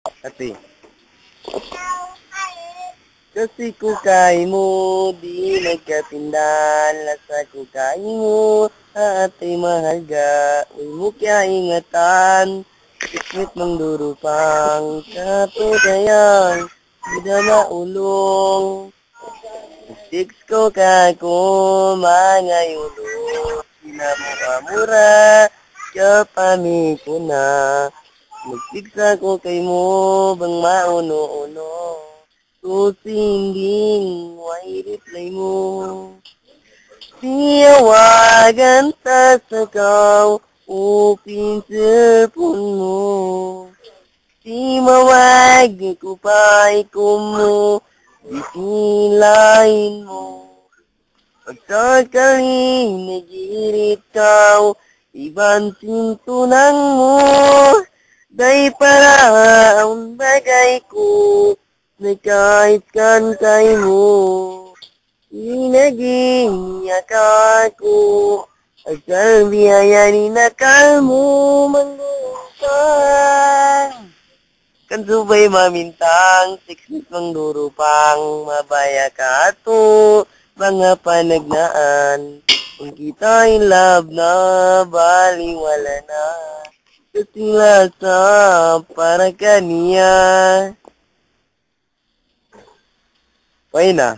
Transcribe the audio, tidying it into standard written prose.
Ate. Kasi kukay mo, di nagkapindan. Lasa kukay mo, ate mahal ga. Uy mo kaya ingatan. Sikmit mang durupang katudayang. Di maulong. Six ko kako, mga yulo. Sinamura-mura, kapami ko na. Magsiksa ko kay mo, bang mauno-uno. Susinding, why reply mo? Tiyawagan ta sa kaw, upin cellphone mo. Di mawag ko pa'y kumo, bisilain mo. Pagkakali nagirit kaw, ibang sintunang mo. Day paraon bagay ko, na kahit kan kay mo. Inaging ako, asal biyaya ni nakal mo manggupan. Kan subay mamintang, siksit mang durupang, mabaya ka ato, mga panagnaan. Kung kita in love na, baliwala na. Kasilasa para kaniya. Pwede na.